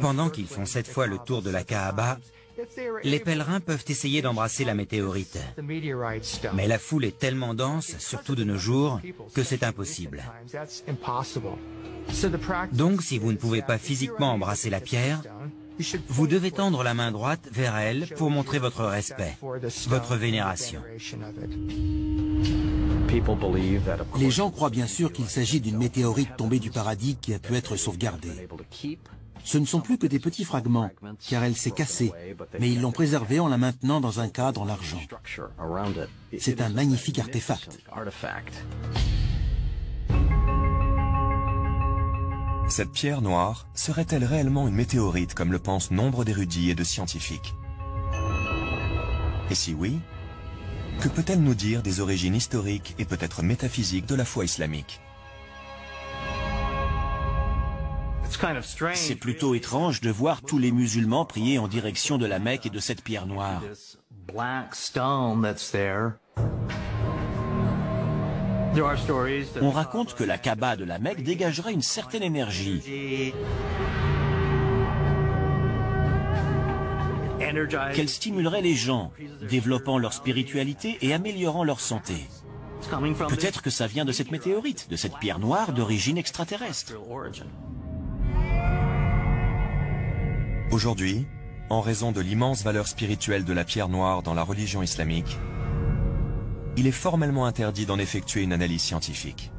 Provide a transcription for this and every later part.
Pendant qu'ils font 7 fois le tour de la Kaaba, les pèlerins peuvent essayer d'embrasser la météorite. Mais la foule est tellement dense, surtout de nos jours, que c'est impossible. Donc, si vous ne pouvez pas physiquement embrasser la pierre, vous devez tendre la main droite vers elle pour montrer votre respect, votre vénération. Les gens croient bien sûr qu'il s'agit d'une météorite tombée du paradis qui a pu être sauvegardée. Ce ne sont plus que des petits fragments, car elle s'est cassée, mais ils l'ont préservée en la maintenant dans un cadre en argent. C'est un magnifique artefact. Cette pierre noire serait-elle réellement une météorite comme le pensent nombre d'érudits et de scientifiques? Et si oui, que peut-elle nous dire des origines historiques et peut-être métaphysiques de la foi islamique? C'est plutôt étrange de voir tous les musulmans prier en direction de la Mecque et de cette pierre noire. On raconte que la Kaaba de la Mecque dégagerait une certaine énergie, qu'elle stimulerait les gens, développant leur spiritualité et améliorant leur santé. Peut-être que ça vient de cette météorite, de cette pierre noire d'origine extraterrestre. Aujourd'hui, en raison de l'immense valeur spirituelle de la pierre noire dans la religion islamique, il est formellement interdit d'en effectuer une analyse scientifique.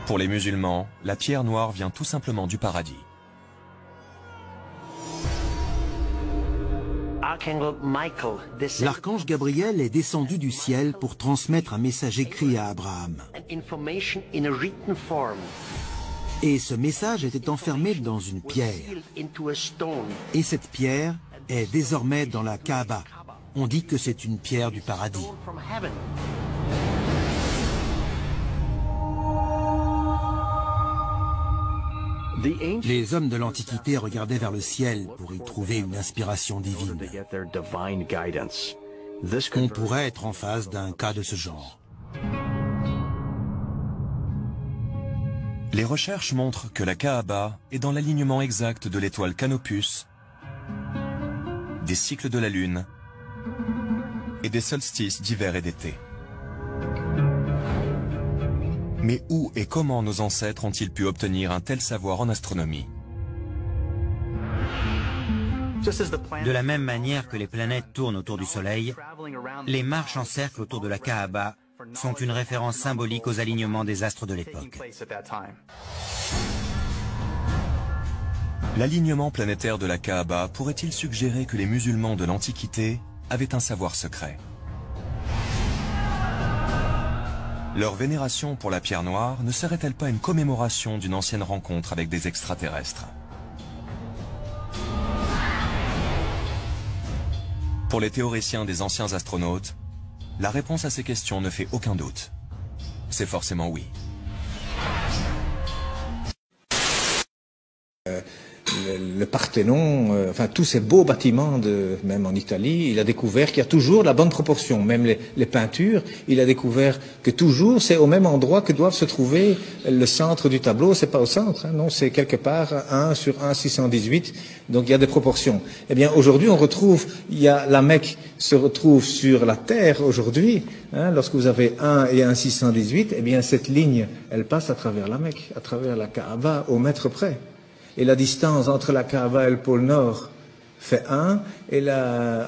Pour les musulmans, la pierre noire vient tout simplement du paradis. L'archange Gabriel est descendu du ciel pour transmettre un message écrit à Abraham. Et ce message était enfermé dans une pierre. Et cette pierre est désormais dans la Kaaba. On dit que c'est une pierre du paradis. Les hommes de l'Antiquité regardaient vers le ciel pour y trouver une inspiration divine. On pourrait être en face d'un cas de ce genre. Les recherches montrent que la Kaaba est dans l'alignement exact de l'étoile Canopus, des cycles de la Lune et des solstices d'hiver et d'été. Mais où et comment nos ancêtres ont-ils pu obtenir un tel savoir en astronomie? De la même manière que les planètes tournent autour du Soleil, les marches en cercle autour de la Kaaba sont une référence symbolique aux alignements des astres de l'époque. L'alignement planétaire de la Kaaba pourrait-il suggérer que les musulmans de l'Antiquité avaient un savoir secret? Leur vénération pour la pierre noire ne serait-elle pas une commémoration d'une ancienne rencontre avec des extraterrestres? Pour les théoriciens des anciens astronautes, la réponse à ces questions ne fait aucun doute. C'est forcément oui. Le Parthénon, enfin tous ces beaux bâtiments, même en Italie, il a découvert qu'il y a toujours la bonne proportion. Même les peintures, il a découvert que toujours c'est au même endroit que doivent se trouver le centre du tableau. C'est pas au centre, hein, non, c'est quelque part 1 sur 1,618. Donc il y a des proportions. Eh bien aujourd'hui on retrouve, la Mecque se retrouve sur la Terre aujourd'hui. Hein, lorsque vous avez 1 et 1,618, eh bien cette ligne, elle passe à travers la Mecque, à travers la Kaaba, au mètre près. Et la distance entre la Kaaba et le pôle Nord fait 1, et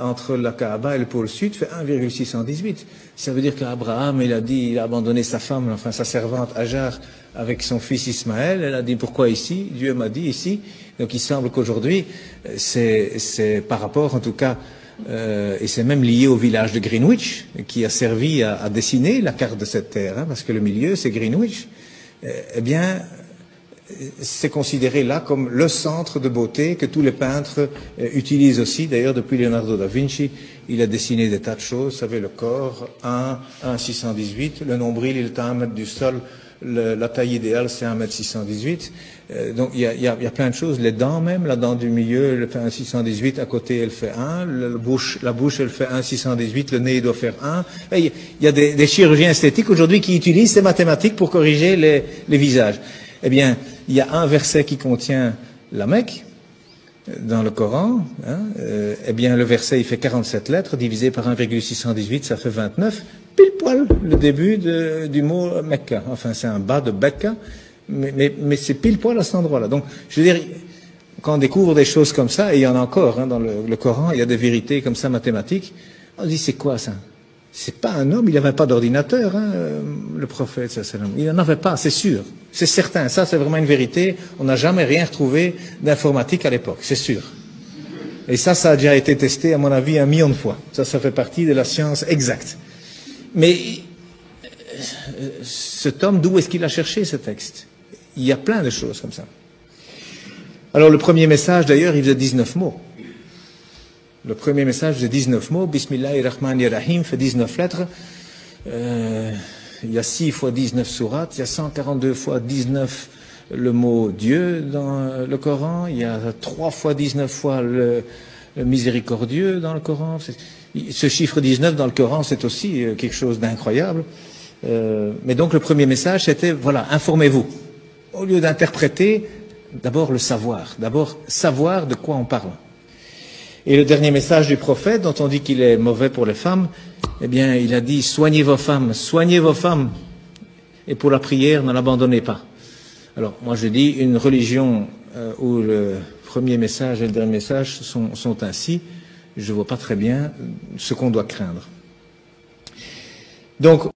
entre la Kaaba et le pôle Sud fait 1,618. Ça veut dire qu'Abraham, il a abandonné sa femme, enfin sa servante Hajar, avec son fils Ismaël. Elle a dit, pourquoi ici? Dieu m'a dit ici. Donc il semble qu'aujourd'hui, c'est par rapport, en tout cas, et c'est même lié au village de Greenwich, qui a servi à dessiner la carte de cette terre, hein, parce que le milieu, c'est Greenwich. Eh bien, c'est considéré là comme le centre de beauté que tous les peintres utilisent aussi. D'ailleurs, depuis Leonardo da Vinci, il a dessiné des tas de choses. Vous savez, le corps, 1,618, le nombril, il est à 1 mètre du sol, la taille idéale c'est 1,618 m. Donc il y a plein de choses. Les dents même, la dent du milieu elle fait 1,618 m, à côté elle fait 1, la bouche elle fait 1,618 m, le nez il doit faire 1. Et il y a des chirurgiens esthétiques aujourd'hui qui utilisent ces mathématiques pour corriger les visages. Eh bien, il y a un verset qui contient la Mecque dans le Coran, eh bien le verset il fait 47 lettres, divisé par 1,618, ça fait 29, pile poil le début du mot Mecca. Enfin c'est un bas de Becca, mais c'est pile poil à cet endroit-là. Donc je veux dire, quand on découvre des choses comme ça, et il y en a encore dans le Coran, il y a des vérités comme ça mathématiques, on se dit c'est quoi ça? C'est pas un homme, il n'avait pas d'ordinateur, le prophète, il n'en avait pas, c'est sûr, c'est certain, ça c'est vraiment une vérité, on n'a jamais rien retrouvé d'informatique à l'époque, c'est sûr. Et ça a déjà été testé, à mon avis, 1 million de fois. Ça fait partie de la science exacte. Mais cet homme, d'où est-ce qu'il a cherché ce texte? Il y a plein de choses comme ça. Alors le premier message, d'ailleurs, il faisait 19 mots. Le premier message faisait 19 mots, Bismillahirrahmanirrahim, fait 19 lettres. Il y a 6 fois 19 sourates, il y a 142 fois 19 le mot Dieu dans le Coran, il y a 3 fois 19 fois le miséricordieux dans le Coran. Ce chiffre 19 dans le Coran, c'est aussi quelque chose d'incroyable. Mais donc le premier message, c'était, voilà, informez-vous. Au lieu d'interpréter, d'abord le savoir. D'abord savoir de quoi on parle. Et le dernier message du prophète, dont on dit qu'il est mauvais pour les femmes, eh bien, il a dit, soignez vos femmes, et pour la prière, ne l'abandonnez pas. Alors, moi je dis, une religion où le premier message et le dernier message sont ainsi, je ne vois pas très bien ce qu'on doit craindre. Donc,